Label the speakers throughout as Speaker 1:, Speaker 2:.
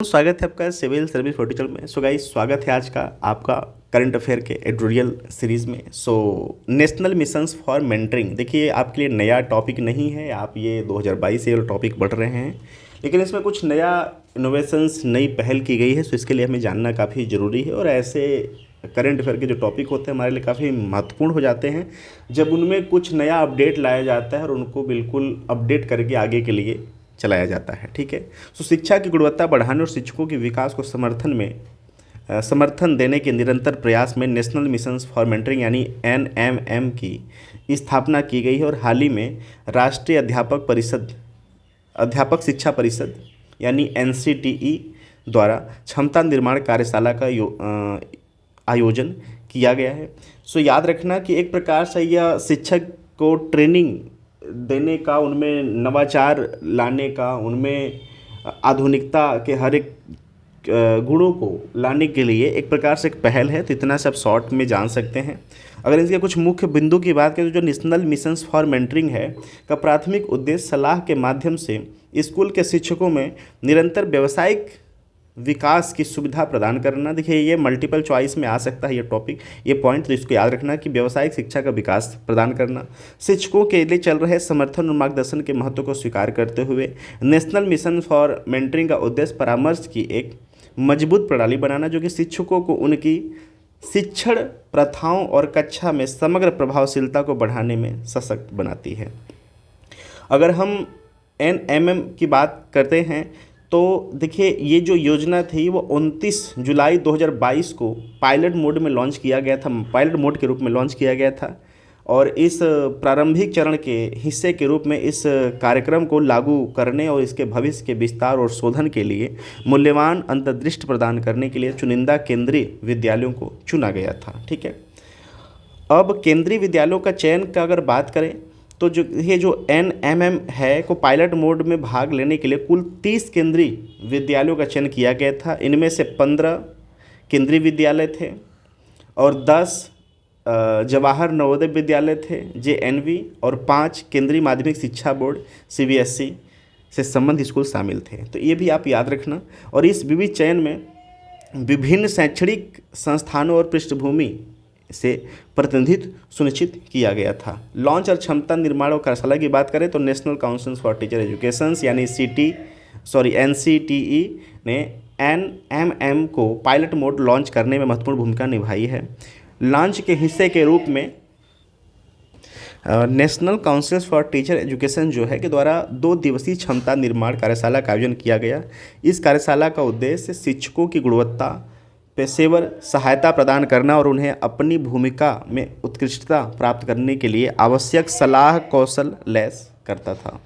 Speaker 1: स्वागत है आपका सिविल सर्विस वर्टिकल में। सो गाइस, स्वागत है आज का आपका करंट अफेयर के एडिटोरियल सीरीज़ में। नेशनल मिशंस फॉर मेंटरिंग, देखिए आपके लिए नया टॉपिक नहीं है, आप ये 2022 से टॉपिक पढ़ रहे हैं, लेकिन इसमें कुछ नया इनोवेशंस, नई पहल की गई है। सो इसके लिए हमें जानना काफ़ी ज़रूरी है और ऐसे करंट अफेयर के जो टॉपिक होते हैं हमारे लिए काफ़ी महत्वपूर्ण हो जाते हैं जब उनमें कुछ नया अपडेट लाया जाता है और उनको बिल्कुल अपडेट करके आगे के लिए चलाया जाता है। ठीक है। शिक्षा की गुणवत्ता बढ़ाने और शिक्षकों के विकास को समर्थन देने के निरंतर प्रयास में नेशनल मिशंस फॉर मेंटरिंग यानी NMM की स्थापना की गई है और हाल ही में राष्ट्रीय अध्यापक शिक्षा परिषद यानी NCTE द्वारा क्षमता निर्माण कार्यशाला का आयोजन किया गया है। याद रखना कि एक प्रकार से यह शिक्षक को ट्रेनिंग देने का, उनमें नवाचार लाने का, उनमें आधुनिकता के हर एक गुणों को लाने के लिए एक प्रकार से एक पहल है। तो इतना सब शॉर्ट में जान सकते हैं। अगर इसके कुछ मुख्य बिंदु की बात करें तो जो नेशनल मिशंस फॉर मेंटरिंग है का प्राथमिक उद्देश्य सलाह के माध्यम से स्कूल के शिक्षकों में निरंतर व्यावसायिक विकास की सुविधा प्रदान करना। देखिए ये मल्टीपल चॉइस में आ सकता है ये टॉपिक, ये पॉइंट, तो इसको याद रखना कि व्यावसायिक शिक्षा का विकास प्रदान करना। शिक्षकों के लिए चल रहे समर्थन और मार्गदर्शन के महत्व को स्वीकार करते हुए नेशनल मिशन फॉर मेंटरिंग का उद्देश्य परामर्श की एक मजबूत प्रणाली बनाना जो कि शिक्षकों को उनकी शिक्षण प्रथाओं और कक्षा में समग्र प्रभावशीलता को बढ़ाने में सशक्त बनाती है। अगर हम NMM की बात करते हैं तो देखिए ये जो योजना थी वो 29 जुलाई 2022 को पायलट मोड में लॉन्च किया गया था, पायलट मोड के रूप में लॉन्च किया गया था और इस प्रारंभिक चरण के हिस्से के रूप में इस कार्यक्रम को लागू करने और इसके भविष्य के विस्तार और शोधन के लिए मूल्यवान अंतर्दृष्टि प्रदान करने के लिए चुनिंदा केंद्रीय विद्यालयों को चुना गया था। ठीक है। अब केंद्रीय विद्यालयों का चयन का अगर बात करें तो जो NMM है को पायलट मोड में भाग लेने के लिए कुल 30 केंद्रीय विद्यालयों का चयन किया गया था। इनमें से 15 केंद्रीय विद्यालय थे और 10 जवाहर नवोदय विद्यालय थे JNV और 5 केंद्रीय माध्यमिक शिक्षा बोर्ड CBSE से संबंधित स्कूल शामिल थे। तो ये भी आप याद रखना। और इस विविध चयन में विभिन्न शैक्षणिक संस्थानों और पृष्ठभूमि से प्रतिनिधित्व सुनिश्चित किया गया था। लॉन्च और क्षमता निर्माण और कार्यशाला की बात करें तो national council for teacher education यानी NCTE ने NMM को पायलट मोड लॉन्च करने में महत्वपूर्ण भूमिका निभाई है। लॉन्च के हिस्से के रूप में national council for teacher education जो है के द्वारा 2 दिवसीय क्षमता निर्माण कार्यशाला का आयोजन किया गया। इस कार्यशाला का उद्देश्य शिक्षकों की गुणवत्ता, पेशेवर सहायता प्रदान करना और उन्हें अपनी भूमिका में उत्कृष्टता प्राप्त करने के लिए आवश्यक सलाह कौशल लैस करता था।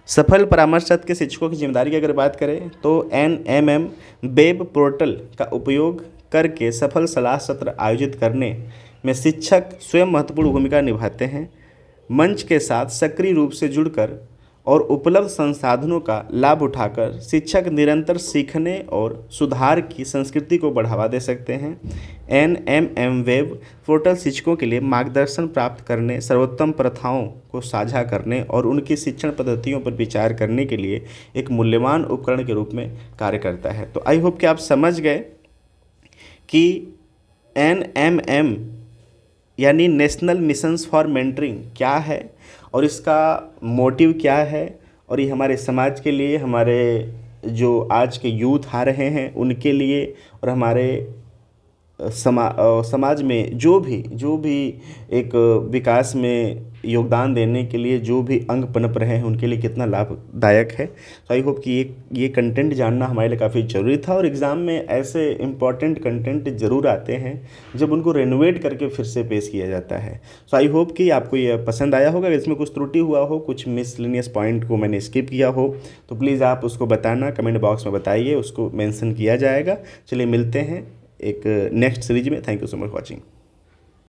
Speaker 1: सफल परामर्शक के शिक्षकों की जिम्मेदारी की अगर बात करें तो NMM वेब पोर्टल का उपयोग करके सफल सलाह सत्र आयोजित करने में शिक्षक स्वयं महत्वपूर्ण भूमिका निभाते हैं। मंच के साथ सक्रिय रूप से जुड़कर और उपलब्ध संसाधनों का लाभ उठाकर शिक्षक निरंतर सीखने और सुधार की संस्कृति को बढ़ावा दे सकते हैं। NMM वेब पोर्टल शिक्षकों के लिए मार्गदर्शन प्राप्त करने, सर्वोत्तम प्रथाओं को साझा करने और उनकी शिक्षण पद्धतियों पर विचार करने के लिए एक मूल्यवान उपकरण के रूप में कार्य करता है। तो आई होप कि आप समझ गए कि NMM यानी नेशनल मिशंस फॉर मेंटरिंग क्या है और इसका मोटिव क्या है और ये हमारे समाज के लिए, हमारे जो आज के यूथ आ रहे हैं उनके लिए और हमारे समाज में जो भी एक विकास में योगदान देने के लिए जो भी अंग पनप रहे हैं उनके लिए कितना लाभदायक है। तो आई होप कि ये कंटेंट जानना हमारे लिए काफ़ी ज़रूरी था और एग्ज़ाम में ऐसे इम्पॉर्टेंट कंटेंट ज़रूर आते हैं जब उनको रेनोवेट करके फिर से पेश किया जाता है। सो आई होप कि आपको ये पसंद आया होगा। इसमें कुछ त्रुटि हुआ हो, कुछ मिसलिनियस पॉइंट को मैंने स्किप किया हो तो प्लीज़ आप उसको बताना, कमेंट बॉक्स में बताइए, उसको मेंशन किया जाएगा। चलिए मिलते हैं एक नेक्स्ट सीरीज में। Thank you so much watching.